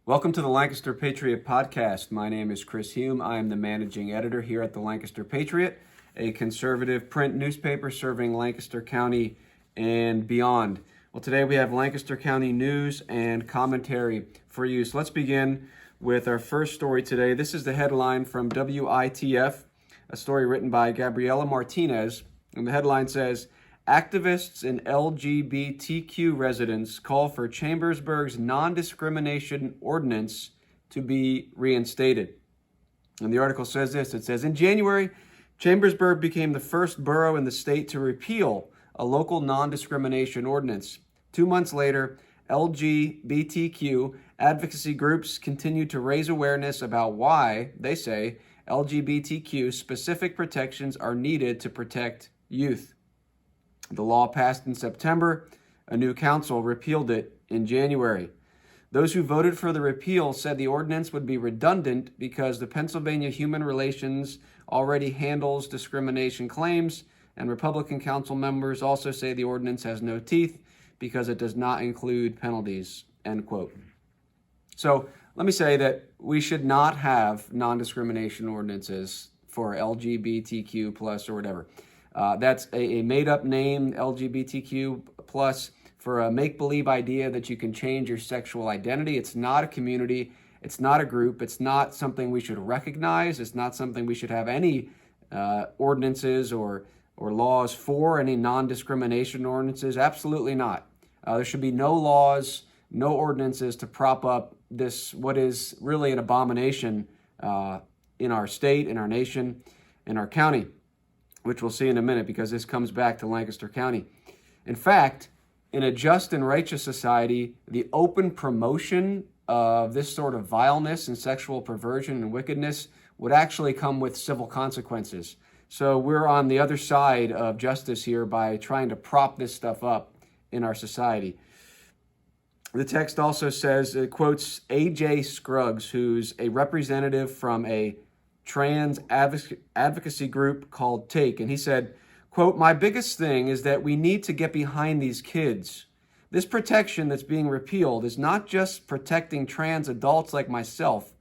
Welcome to the Lancaster Patriot Podcast. My name is Chris Hume. I am the managing editor here at the Lancaster Patriot, a conservative print newspaper serving Lancaster County and beyond. Well, today we have Lancaster County news and commentary for you. So let's begin with our first story today. This is the headline from WITF, a story written by Gabriela Martinez. And the headline says, "Activists and LGBTQ residents call for Chambersburg's non-discrimination ordinance to be reinstated." And the article says this. It says, in January, Chambersburg became the first borough in the state to repeal a local non-discrimination ordinance. 2 months later, LGBTQ advocacy groups continue to raise awareness about why, they say, LGBTQ specific protections are needed to protect youth. The law passed in September. A new council repealed it in January. Those who voted for the repeal said the ordinance would be redundant because the Pennsylvania Human Relations already handles discrimination claims, and Republican council members also say the ordinance has no teeth because it does not include penalties, end quote. So let me say that we should not have non-discrimination ordinances for LGBTQ plus or whatever. That's a made-up name, LGBTQ plus, for a make-believe idea that you can change your sexual identity. It's not a community. It's not a group. It's not something we should recognize. It's not something we should have any ordinances or laws for, any non-discrimination ordinances. Absolutely not. There should be no laws, no ordinances to prop up this, what is really an abomination in our state, in our nation, in our county, which we'll see in a minute because this comes back to Lancaster County. In fact, in a just and righteous society, the open promotion of this sort of vileness and sexual perversion and wickedness would actually come with civil consequences. So we're on the other side of justice here by trying to prop this stuff up in our society. The text also says, it quotes A.J. Scruggs, who's a representative from a trans advocacy group called Take. And he said, quote, "My biggest thing is that we need to get behind these kids. This protection that's being repealed is not just protecting trans adults like myself."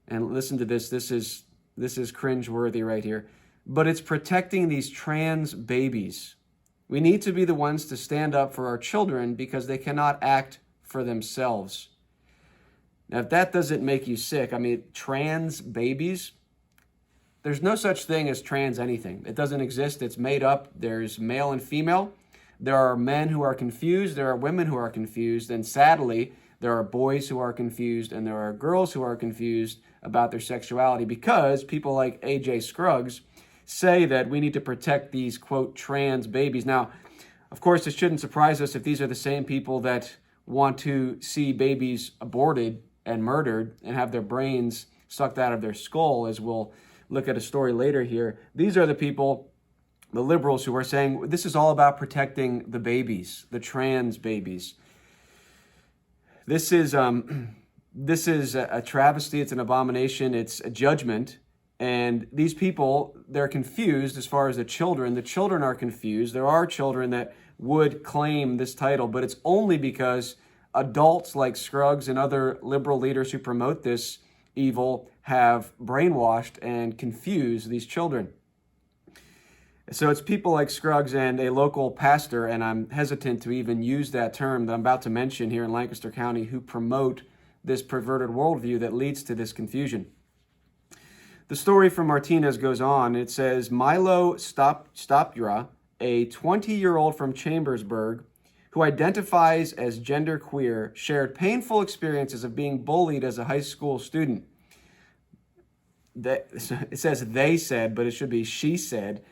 And listen to this. This is cringeworthy right here. "But it's protecting these trans babies. We need to be the ones to stand up for our children because they cannot act for themselves." Now, if that doesn't make you sick, I mean, trans babies, there's no such thing as trans anything. It doesn't exist. It's made up. There's male and female. There are men who are confused. There are women who are confused. And sadly, there are boys who are confused and there are girls who are confused about their sexuality because people like A.J. Scruggs say that we need to protect these, quote, trans babies. Now, of course, it shouldn't surprise us if these are the same people that want to see babies aborted and murdered and have their brains sucked out of their skull, as we'll look at a story later here. These are the people, the liberals, who are saying this is all about protecting the babies, the trans babies. This is a travesty. It's an abomination. It's a judgment. And these people, they're confused as far as the children. The children are confused. There are children that would claim this title, but it's only because adults like Scruggs and other liberal leaders who promote this evil have brainwashed and confused these children. So it's people like Scruggs and a local pastor, and I'm hesitant to even use that term that I'm about to mention here in Lancaster County, who promote this perverted worldview that leads to this confusion. The story from Martinez goes on. It says, Milo Stopura, a 20-year-old from Chambersburg who identifies as genderqueer, shared painful experiences of being bullied as a high school student. It says they said, but it should be she said.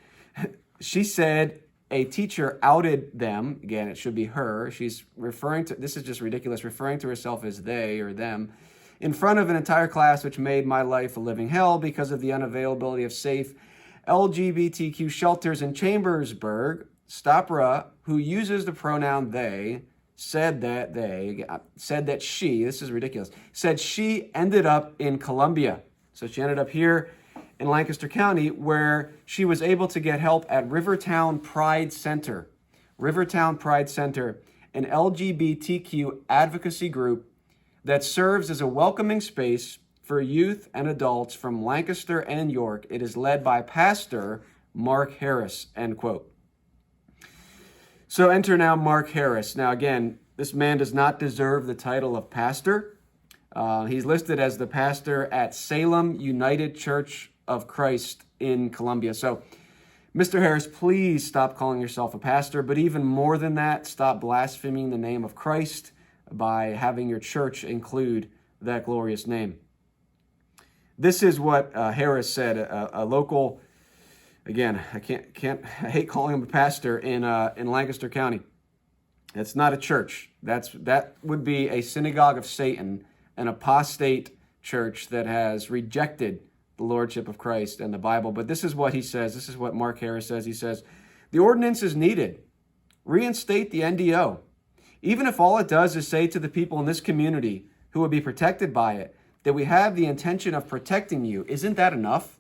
She said a teacher outed them. Again, it should be her. She's referring to, this is just ridiculous, referring to herself as they or them, in front of an entire class, which made my life a living hell because of the unavailability of safe LGBTQ shelters in Chambersburg. Stopra, who uses the pronoun they, said that she, this is ridiculous, said she ended up in Columbia. So she ended up here in Lancaster County, where she was able to get help at Rivertown Pride Center. Rivertown Pride Center, an LGBTQ advocacy group that serves as a welcoming space for youth and adults from Lancaster and York. It is led by Pastor Mark Harris, end quote. So enter now Mark Harris. Now again, this man does not deserve the title of pastor. He's listed as the pastor at Salem United Church of Christ in Columbia. So, Mr. Harris, please stop calling yourself a pastor, but even more than that, stop blaspheming the name of Christ by having your church include that glorious name. This is what Harris said, a local, again, I hate calling him a pastor in Lancaster County. It's not a church. That would be a synagogue of Satan, an apostate church that has rejected the lordship of Christ and the Bible. But this is what he says. This is what Mark Harris says. He says, the ordinance is needed. Reinstate the NDO. Even if all it does is say to the people in this community who would be protected by it, that we have the intention of protecting you, isn't that enough?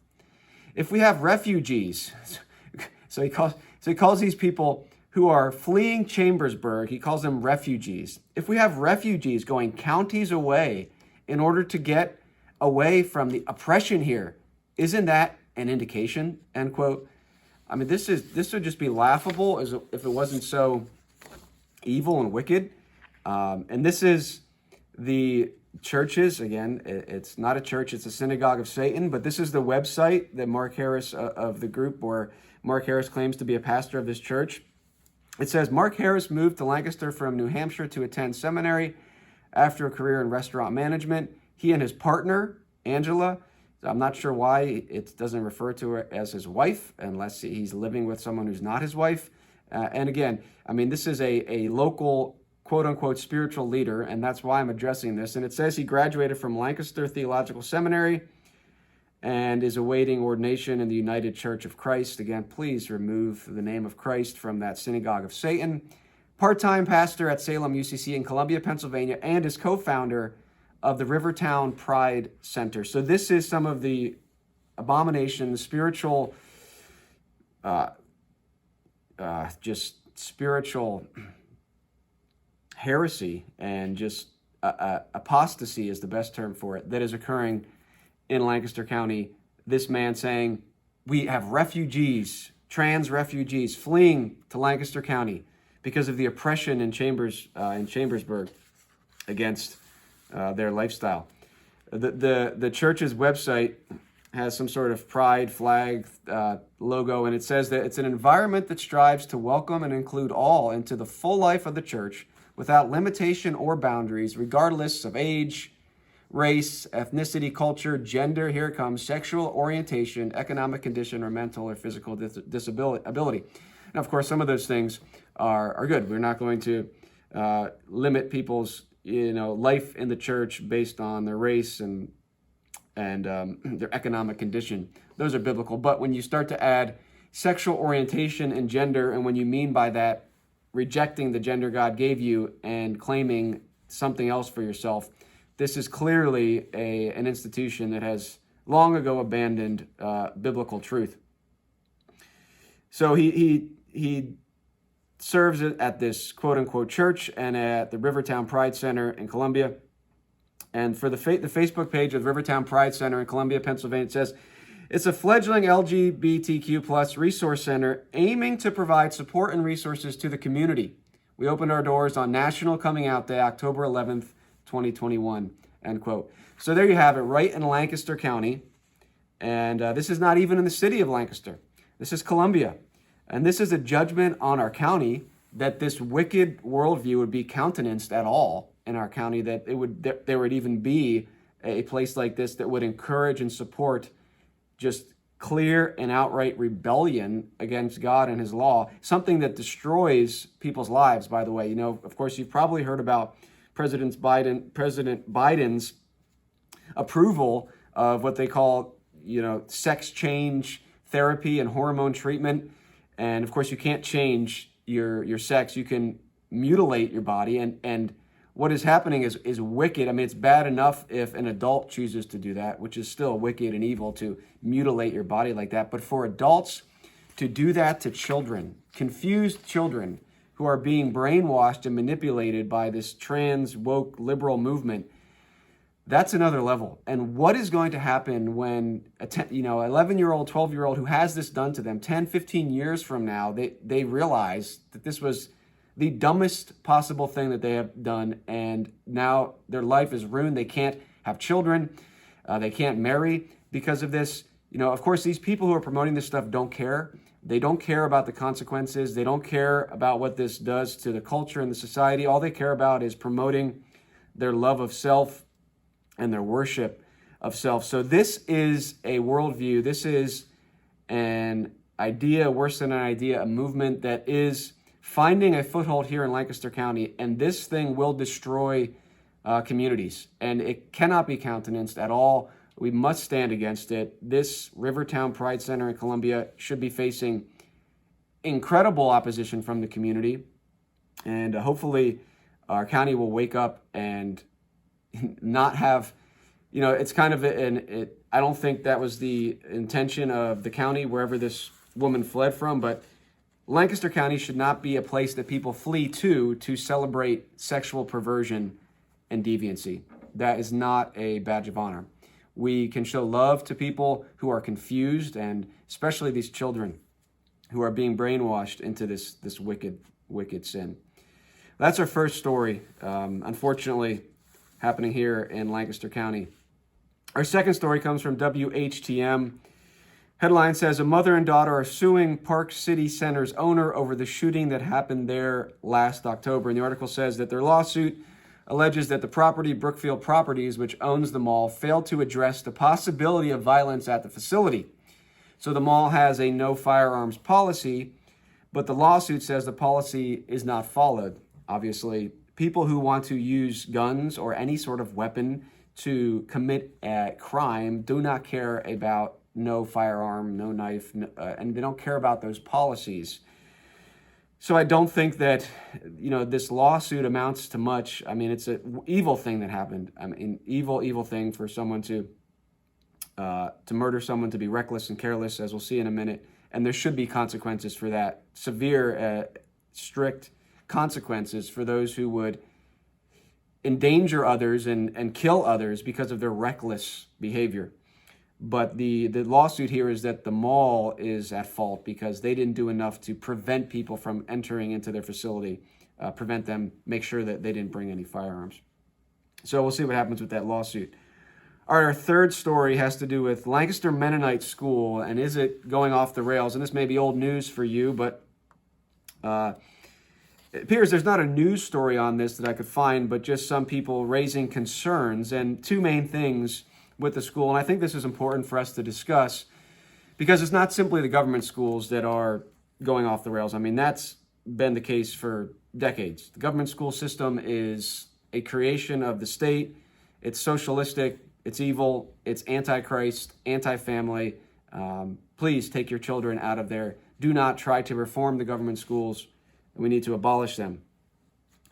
If we have refugees, so he calls these people who are fleeing Chambersburg, he calls them refugees. If we have refugees going counties away in order to get away from the oppression here, isn't that an indication, end quote? I mean, this would just be laughable as if it wasn't so evil and wicked. And this is the churches, again, it's not a church, it's a synagogue of Satan, but this is the website that Mark Harris of the group where Mark Harris claims to be a pastor of this church. It says, Mark Harris moved to Lancaster from New Hampshire to attend seminary after a career in restaurant management. He and his partner, Angela, I'm not sure why it doesn't refer to her as his wife, unless he's living with someone who's not his wife. And again, I mean, this is a local, quote-unquote, spiritual leader, and that's why I'm addressing this. And it says he graduated from Lancaster Theological Seminary and is awaiting ordination in the United Church of Christ. Again, please remove the name of Christ from that synagogue of Satan. Part-time pastor at Salem UCC in Columbia, Pennsylvania, and is co-founder of the Rivertown Pride Center. So this is some of the abominations, spiritual, just spiritual heresy and just apostasy is the best term for it, that is occurring in Lancaster County. This man saying, we have refugees, trans refugees fleeing to Lancaster County because of the oppression in Chambersburg against their lifestyle. The church's website has some sort of pride flag logo, and it says that it's an environment that strives to welcome and include all into the full life of the church without limitation or boundaries, regardless of age, race, ethnicity, culture, gender, here it comes, sexual orientation, economic condition, or mental or physical disability. Now, of course, some of those things are good. We're not going to limit people's life in the church based on their race and their economic condition. Those are biblical. But when you start to add sexual orientation and gender, and when you mean by that rejecting the gender God gave you and claiming something else for yourself, this is clearly an institution that has long ago abandoned biblical truth. So he serves at this quote-unquote church and at the Rivertown Pride Center in Columbia. And for the Facebook page of the Rivertown Pride Center in Columbia, Pennsylvania, it says, it's a fledgling LGBTQ plus resource center aiming to provide support and resources to the community. We opened our doors on National Coming Out Day, October 11th, 2021, end quote. So there you have it, right in Lancaster County. And this is not even in the city of Lancaster. This is Columbia. And this is a judgment on our county that this wicked worldview would be countenanced at all in our county, that there would even be a place like this that would encourage and support just clear and outright rebellion against God and his law, something that destroys people's lives, by the way. Of course, you've probably heard about President Biden's approval of what they call, sex change therapy and hormone treatment. And of course, you can't change your sex. You can mutilate your body. And what is happening is wicked. I mean, it's bad enough if an adult chooses to do that, which is still wicked and evil to mutilate your body like that. But for adults to do that to children, confused children who are being brainwashed and manipulated by this trans woke liberal movement, That's another level. And what is going to happen when 11-year-old, 12-year-old who has this done to them 10, 15 years from now, they realize that this was the dumbest possible thing that they have done, and now their life is ruined. They can't have children. They can't marry because of this. Of course, these people who are promoting this stuff don't care. They don't care about the consequences. They don't care about what this does to the culture and the society. All they care about is promoting their love of self and their worship of self. So this is a worldview. This is an idea, worse than an idea, a movement that is finding a foothold here in Lancaster County, and this thing will destroy communities, and it cannot be countenanced at all. We must stand against it. This Rivertown Pride Center in Columbia should be facing incredible opposition from the community, and hopefully our county will wake up and not have, it's kind of I don't think that was the intention of the county wherever this woman fled from, but Lancaster County should not be a place that people flee to celebrate sexual perversion and deviancy. That is not a badge of honor. We can show love to people who are confused, and especially these children who are being brainwashed into this wicked sin. That's our first story, unfortunately, happening here in Lancaster County. Our second story comes from WHTM. Headline says, a mother and daughter are suing Park City Center's owner over the shooting that happened there last October. And the article says that their lawsuit alleges that the property, Brookfield Properties, which owns the mall, failed to address the possibility of violence at the facility. So the mall has a no firearms policy, but the lawsuit says the policy is not followed. Obviously, people who want to use guns or any sort of weapon to commit a crime do not care about no firearm, no knife, and they don't care about those policies. So I don't think that, this lawsuit amounts to much. I mean, it's an evil thing that happened. I mean, evil thing for someone to murder someone, to be reckless and careless, as we'll see in a minute. And there should be consequences for that, severe, strict consequences for those who would endanger others and kill others because of their reckless behavior. But the lawsuit here is that the mall is at fault because they didn't do enough to prevent people from entering into their facility, prevent them, make sure that they didn't bring any firearms. So we'll see what happens with that lawsuit. All right, our third story has to do with Lancaster Mennonite School, and is it going off the rails? And this may be old news for you, but it appears there's not a news story on this that I could find, but just some people raising concerns, and two main things with the school. And I think this is important for us to discuss because it's not simply the government schools that are going off the rails. I mean, that's been the case for decades. The government school system is a creation of the state. It's socialistic. It's evil. It's anti-Christ, anti-family. Please take your children out of there. Do not try to reform the government schools. We need to abolish them.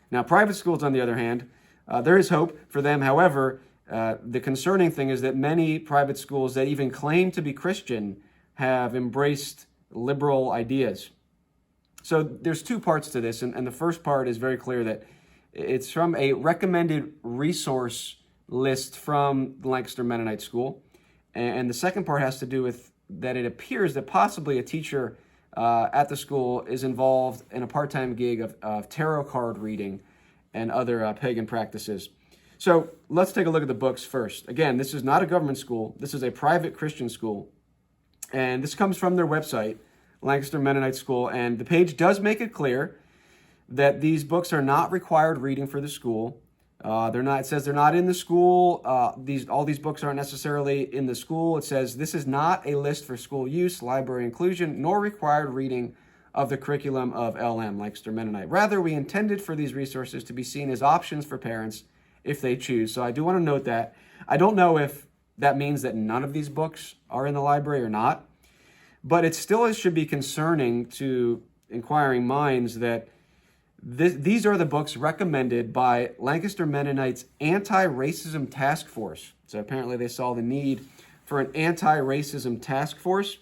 Now, private schools, on the other hand, there is hope for them. However, the concerning thing is that many private schools that even claim to be Christian have embraced liberal ideas. So there's two parts to this, and the first part is very clear that it's from a recommended resource list from the Lancaster Mennonite School. And the second part has to do with that it appears that possibly a teacher at the school is involved in a part-time gig of tarot card reading and other pagan practices. So let's take a look at the books first. Again, this is not a government school. This is a private Christian school. And this comes from their website, Lancaster Mennonite School. And the page does make it clear that these books are not required reading for the school. They're not. It says they're not in the school. All these books aren't necessarily in the school. It says this is not a list for school use, library inclusion, nor required reading of the curriculum of LM, Lancaster Mennonite. Rather, we intended for these resources to be seen as options for parents if they choose. So I do want to note that. I don't know if that means that none of these books are in the library or not, but it still should be concerning to inquiring minds that these are the books recommended by Lancaster Mennonite's Anti-Racism Task Force. So apparently they saw the need for an anti-racism task force,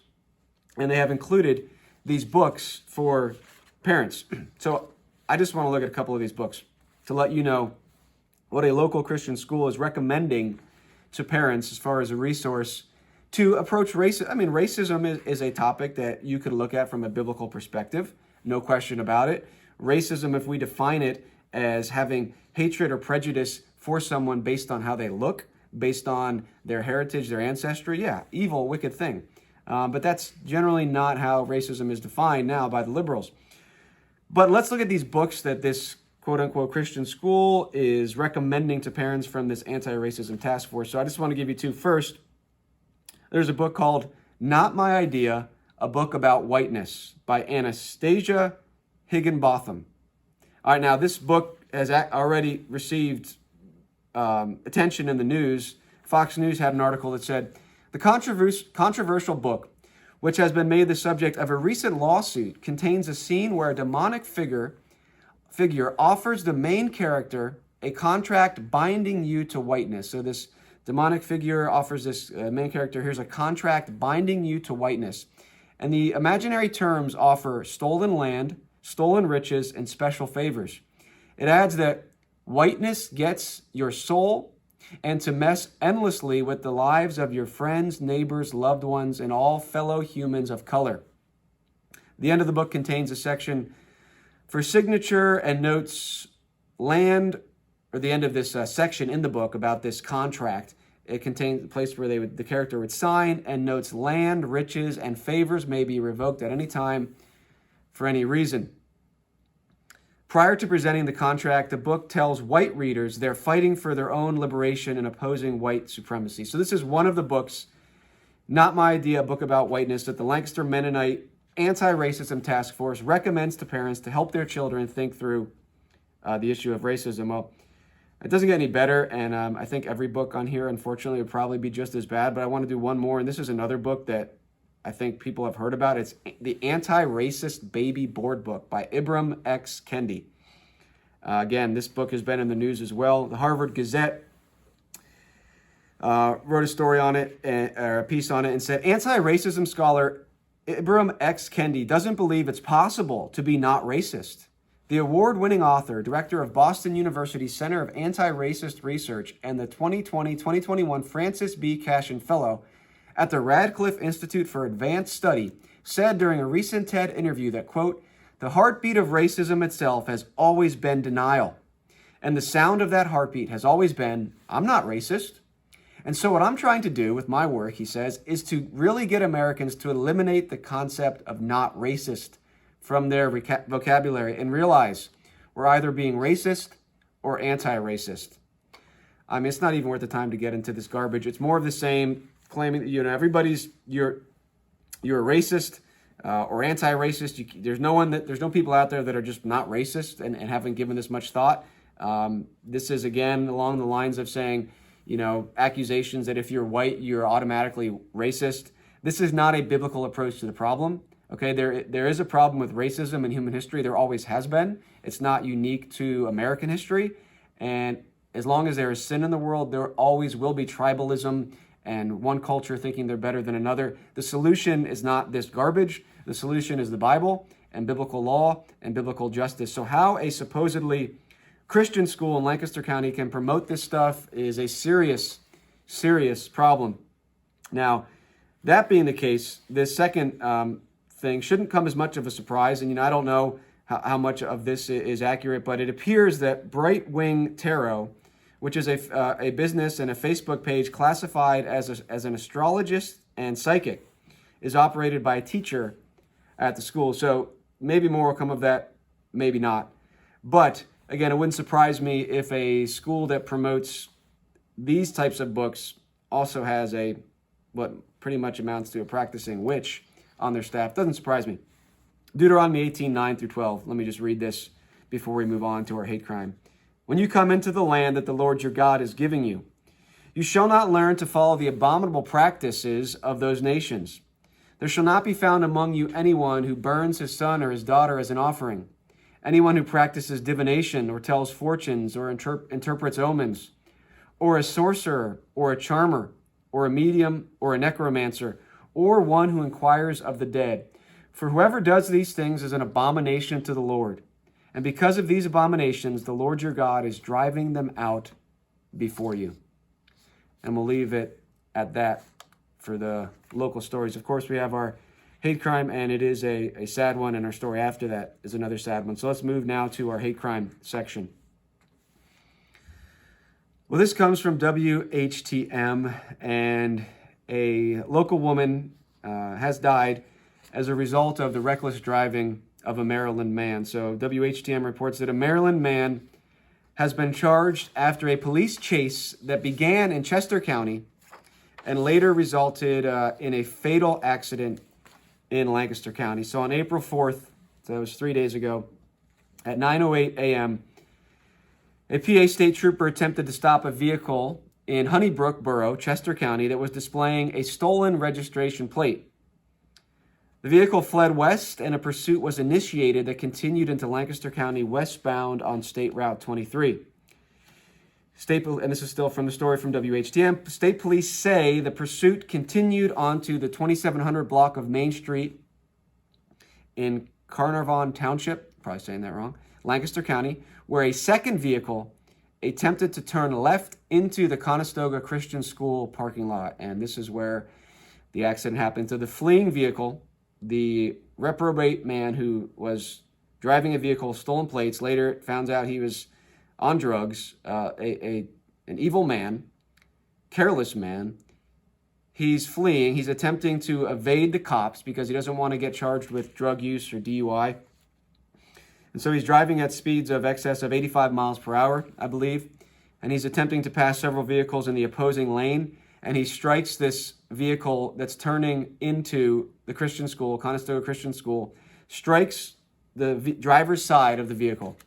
and they have included these books for parents. So I just want to look at a couple of these books to let you know what a local Christian school is recommending to parents as far as a resource to approach racism. I mean, racism is a topic that you could look at from a biblical perspective, no question about it. Racism, if we define it as having hatred or prejudice for someone based on how they look, based on their heritage, their ancestry, yeah, evil, wicked thing. But that's generally not how racism is defined now by the liberals. But let's look at these books that this quote-unquote Christian school is recommending to parents from this anti-racism task force. So I just want to give you two. First, there's a book called Not My Idea, a book about whiteness by Anastasia Higginbotham. All right, now this book has already received attention in the news. Fox News had an article that said, the controversial book, which has been made the subject of a recent lawsuit, contains a scene where a demonic figure offers the main character a contract binding you to whiteness. So this demonic figure offers this main character, here's a contract binding you to whiteness. And the imaginary terms offer stolen land, stolen riches, and special favors. It adds that whiteness gets your soul and to mess endlessly with the lives of your friends, neighbors, loved ones, and all fellow humans of color. The end of the book contains a section for signature and notes land, or the end of this section in the book about this contract. It contains a place where the character would sign and notes land, riches, and favors may be revoked at any time for any reason. Prior to presenting the contract, the book tells white readers they're fighting for their own liberation and opposing white supremacy. So this is one of the books, Not My Idea, a book about whiteness, that the Lancaster Mennonite Anti-Racism Task Force recommends to parents to help their children think through the issue of racism. Well, it doesn't get any better, and I think every book on here, unfortunately, would probably be just as bad, but I want to do one more, and this is another book that I think people have heard about. It's the Anti-Racist Baby Board Book by Ibram X. Kendi. Again, this book has been in the news as well. The Harvard Gazette wrote a story on it, or a piece on it, and said, anti-racism scholar Ibram X. Kendi doesn't believe it's possible to be not racist. The award-winning author, director of Boston University's Center of Anti-Racist Research, and the 2020-2021 Francis B. Cashin Fellow at the Radcliffe Institute for Advanced Study, said during a recent TED interview that, quote, the heartbeat of racism itself has always been denial. And the sound of that heartbeat has always been, I'm not racist. And so what I'm trying to do with my work, he says, is to really get Americans to eliminate the concept of not racist from their vocabulary and realize we're either being racist or anti-racist. I mean, it's not even worth the time to get into this garbage. It's more of the same, claiming that, everybody's, you're a racist or anti-racist. There's no people out there that are just not racist and haven't given this much thought. This is, again, along the lines of saying, accusations that if you're white, you're automatically racist. This is not a biblical approach to the problem. Okay, there is a problem with racism in human history. There always has been. It's not unique to American history. And as long as there is sin in the world, there always will be tribalism and one culture thinking they're better than another. The solution is not this garbage. The solution is the Bible and biblical law and biblical justice. So how a supposedly Christian school in Lancaster County can promote this stuff is a serious, serious problem. Now, that being the case, this second thing shouldn't come as much of a surprise. And, I don't know how much of this is accurate, but it appears that Bright Wing Tarot, which is a business and a Facebook page classified as an astrologist and psychic, is operated by a teacher at the school. So maybe more will come of that, maybe not. But again, it wouldn't surprise me if a school that promotes these types of books also has what pretty much amounts to a practicing witch on their staff. Doesn't surprise me. Deuteronomy 18:9 through 12. Let me just read this before we move on to our hate crime. When you come into the land that the Lord your God is giving you, you shall not learn to follow the abominable practices of those nations. There shall not be found among you anyone who burns his son or his daughter as an offering, anyone who practices divination or tells fortunes or interprets omens, or a sorcerer or a charmer or a medium or a necromancer, or one who inquires of the dead. For whoever does these things is an abomination to the Lord. And because of these abominations, the Lord your God is driving them out before you. And we'll leave it at that for the local stories. Of course, we have our hate crime, and it is a sad one, and our story after that is another sad one. So let's move now to our hate crime section. Well, this comes from WHTM, and a local woman has died as a result of the reckless driving of a Maryland man. So WHTM reports that a Maryland man has been charged after a police chase that began in Chester County and later resulted in a fatal accident in Lancaster County. So on April 4th, so that was 3 days ago, at 9:08 a.m., a PA state trooper attempted to stop a vehicle in Honeybrook Borough, Chester County, that was displaying a stolen registration plate. The vehicle fled west, and a pursuit was initiated that continued into Lancaster County westbound on State Route 23. And this is still from the story from WHTM. State police say the pursuit continued onto the 2700 block of Main Street in Carnarvon Township, probably saying that wrong, Lancaster County, where a second vehicle attempted to turn left into the Conestoga Christian School parking lot. And this is where the accident happened. So the fleeing vehicle, the reprobate man who was driving a vehicle, stolen plates, later found out he was on drugs, an evil man, careless man. He's fleeing. He's attempting to evade the cops because he doesn't want to get charged with drug use or DUI. And so he's driving at speeds of excess of 85 miles per hour, I believe. And he's attempting to pass several vehicles in the opposing lane. And he strikes this vehicle that's turning into the Christian school, Conestoga Christian School, strikes the driver's side of the vehicle.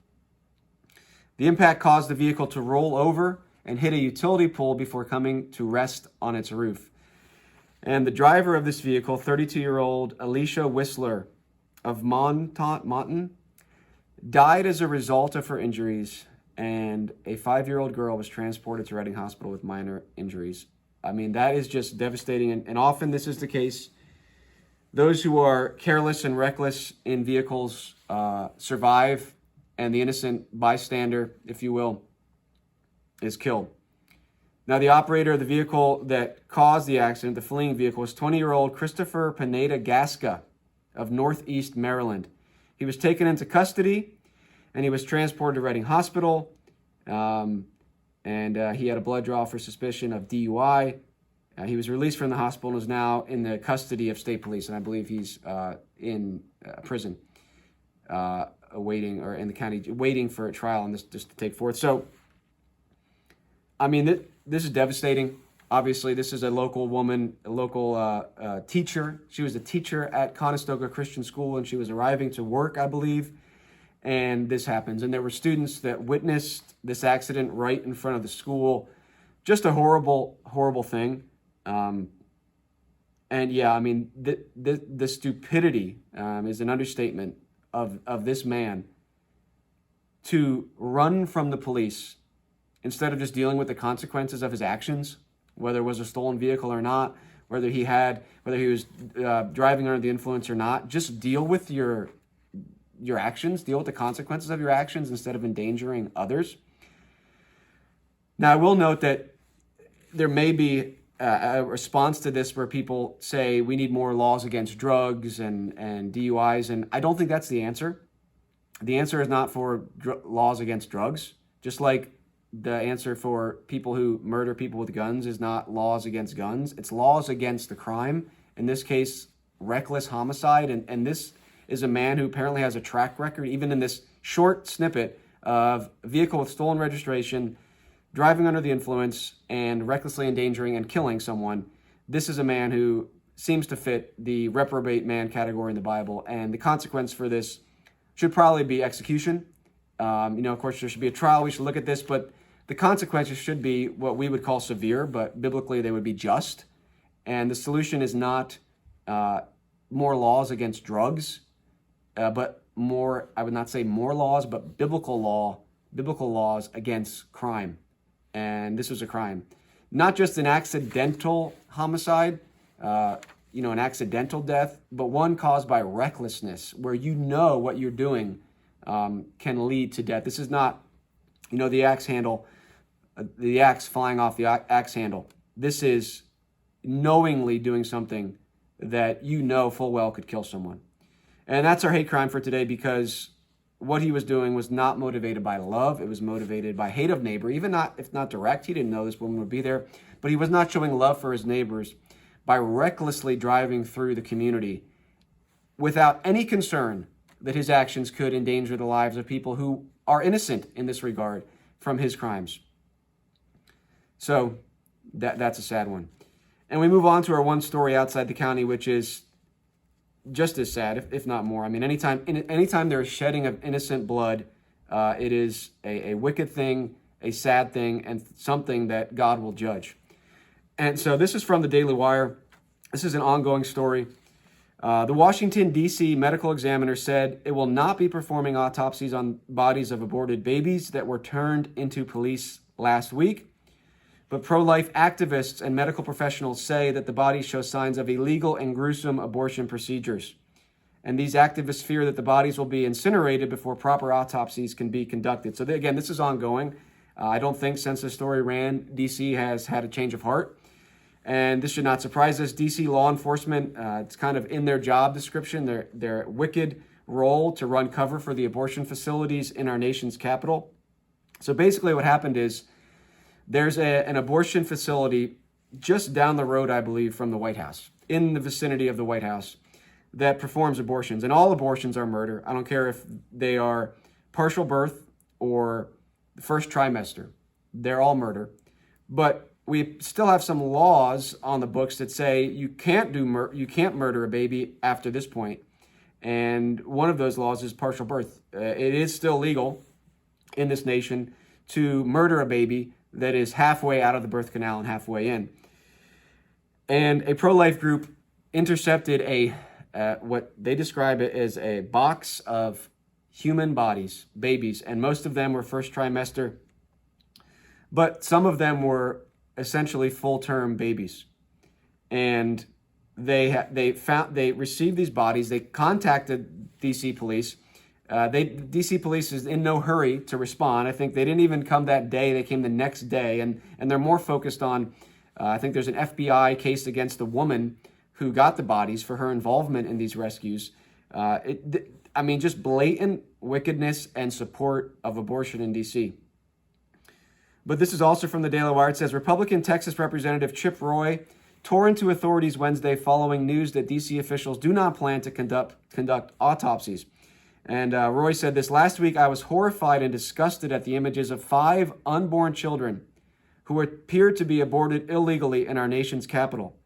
The impact caused the vehicle to roll over and hit a utility pole before coming to rest on its roof. And the driver of this vehicle, 32-year-old Alicia Whistler of Monton, died as a result of her injuries, and a 5-year-old girl was transported to Reading Hospital with minor injuries. I mean, that is just devastating, and often this is the case. Those who are careless and reckless in vehicles survive, and the innocent bystander, if you will, is killed. Now, the operator of the vehicle that caused the accident, the fleeing vehicle, was 20-year-old Christopher Pineda Gasca of Northeast Maryland. He was taken into custody, and he was transported to Reading Hospital, and he had a blood draw for suspicion of DUI. He was released from the hospital and is now in the custody of state police, and I believe he's in prison, awaiting, or in the county, waiting for a trial on this just to take forth. So, I mean, this is devastating. Obviously, this is a local woman, a local teacher. She was a teacher at Conestoga Christian School, and she was arriving to work, I believe, and this happens. And there were students that witnessed this accident right in front of the school. Just a horrible, horrible thing. And yeah, I mean, the stupidity is an understatement of this man to run from the police instead of just dealing with the consequences of his actions, whether it was a stolen vehicle or not, whether he was driving under the influence or not. Just deal with your actions, deal with the consequences of your actions instead of endangering others. Now, I will note that there may be a response to this where people say we need more laws against drugs and DUIs, and I don't think that's the answer. The answer is not for laws against drugs, just like the answer for people who murder people with guns is not laws against guns. It's laws against the crime. In this case, reckless homicide. And this is a man who apparently has a track record, even in this short snippet of vehicle with stolen registration, driving under the influence, and recklessly endangering and killing someone. This is a man who seems to fit the reprobate man category in the Bible. And the consequence for this should probably be execution. Of course, there should be a trial. We should look at this, but the consequences should be what we would call severe, but biblically they would be just. And the solution is not more laws against drugs, but more, I would not say more laws, but biblical laws against crime. And this was a crime. Not just an accidental homicide, an accidental death, but one caused by recklessness, where you know what you're doing can lead to death. This is not, the axe handle the axe flying off the axe handle. This is knowingly doing something that you know full well could kill someone. And that's our hate crime for today, because what he was doing was not motivated by love. It was motivated by hate of neighbor, even not, if not direct. He didn't know this woman would be there, but he was not showing love for his neighbors by recklessly driving through the community without any concern that his actions could endanger the lives of people who are innocent in this regard from his crimes. So that's a sad one. And we move on to our one story outside the county, which is just as sad, if not more. I mean, anytime there is shedding of innocent blood, it is a wicked thing, a sad thing, and something that God will judge. And so this is from the Daily Wire. This is an ongoing story. The Washington, D.C. medical examiner said it will not be performing autopsies on bodies of aborted babies that were turned into police last week. But pro-life activists and medical professionals say that the bodies show signs of illegal and gruesome abortion procedures. And these activists fear that the bodies will be incinerated before proper autopsies can be conducted. So again, this is ongoing. I don't think since the story ran, D.C. has had a change of heart. And this should not surprise us. D.C. law enforcement, it's kind of in their job description, their wicked role to run cover for the abortion facilities in our nation's capital. So basically what happened is, there's an abortion facility just down the road, I believe, from the White House, in the vicinity of the White House, that performs abortions. And all abortions are murder. I don't care if they are partial birth or the first trimester. They're all murder. But we still have some laws on the books that say you can't murder a baby after this point. And one of those laws is partial birth. It is still legal in this nation to murder a baby that is halfway out of the birth canal and halfway in. And a pro-life group intercepted what they describe it as a box of human bodies, babies, and most of them were first trimester, but some of them were essentially full-term babies. And they received these bodies. They contacted DC police. DC police is in no hurry to respond. I think they didn't even come that day. They came the next day, and they're more focused on, I think there's an FBI case against the woman who got the bodies for her involvement in these rescues. Just blatant wickedness and support of abortion in DC. But this is also from the Daily Wire. It says, Republican Texas Representative Chip Roy tore into authorities Wednesday following news that DC officials do not plan to conduct autopsies. And Roy said this: last week, I was horrified and disgusted at the images of 5 unborn children who appeared to be aborted illegally in our nation's capital.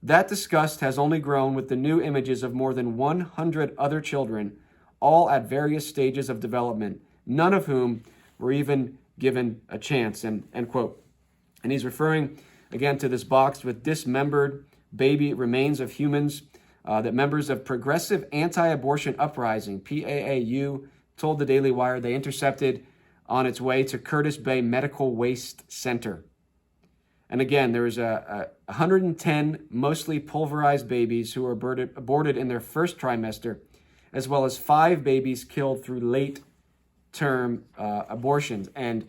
That disgust has only grown with the new images of more than 100 other children, all at various stages of development, none of whom were even given a chance, end quote. And he's referring, again, to this box with dismembered baby remains of humans that members of Progressive Anti-Abortion Uprising, PAAU, told the Daily Wire they intercepted on its way to Curtis Bay Medical Waste Center. And again, there was 110 mostly pulverized babies who were aborted in their first trimester, as well as 5 babies killed through late-term abortions. And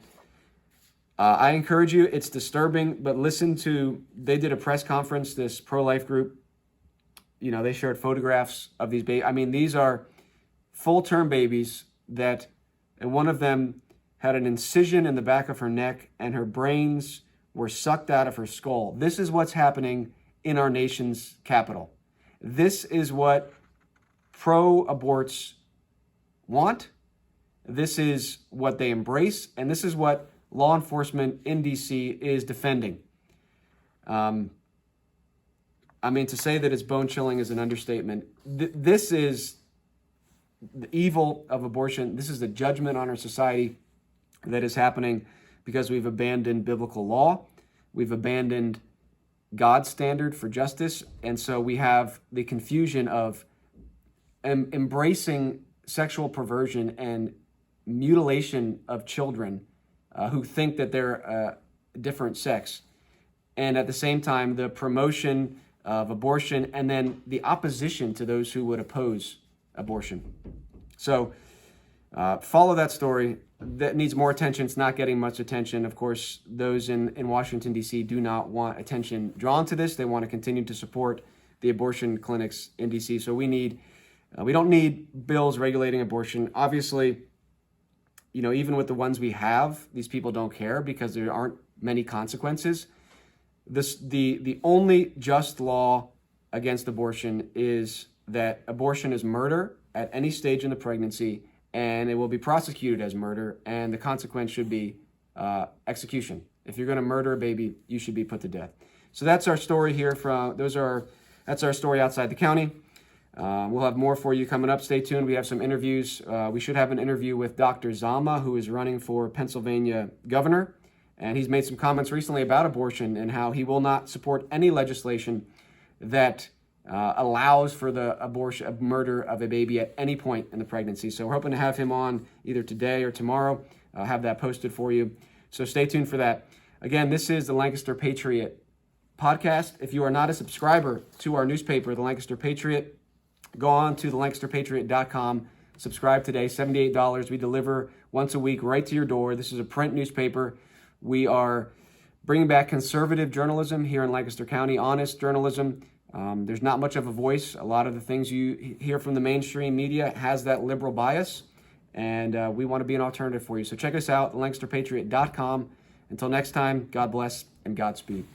I encourage you, it's disturbing, but they did a press conference, this pro-life group. You know, they shared photographs of these babies. I mean, these are full-term babies and one of them had an incision in the back of her neck, and her brains were sucked out of her skull. This is what's happening in our nation's capital. This is what pro-aborts want. This is what they embrace, and this is what law enforcement in DC is defending. To say that it's bone-chilling is an understatement. This is the evil of abortion. This is the judgment on our society that is happening because we've abandoned biblical law. We've abandoned God's standard for justice. And so we have the confusion of embracing sexual perversion and mutilation of children who think that they're a different sex. And at the same time, the promotion of abortion and then the opposition to those who would oppose abortion. So Follow that story. That needs more attention. It's not getting much attention. Of course, those in Washington, D.C. do not want attention drawn to this. They want to continue to support the abortion clinics in D.C. So we don't need bills regulating abortion. Obviously, even with the ones we have, these people don't care because there aren't many consequences. The only just law against abortion is that abortion is murder at any stage in the pregnancy, and it will be prosecuted as murder, and the consequence should be execution. If you're going to murder a baby, you should be put to death. So that's our story here. That's our story outside the county. We'll have more for you coming up. Stay tuned. We have some interviews. We should have an interview with Dr. Zama, who is running for Pennsylvania governor. And he's made some comments recently about abortion and how he will not support any legislation that allows for the murder of a baby at any point in the pregnancy. So we're hoping to have him on either today or tomorrow. Have that posted for you. So stay tuned for that. Again, this is the Lancaster Patriot podcast. If you are not a subscriber to our newspaper, the Lancaster Patriot, go on to thelancasterpatriot.com. Subscribe today, $78. We deliver once a week right to your door. This is a print newspaper. We are bringing back conservative journalism here in Lancaster County, honest journalism. There's not much of a voice. A lot of the things you hear from the mainstream media has that liberal bias, and we want to be an alternative for you. So check us out, thelancasterpatriot.com. Until next time, God bless and Godspeed.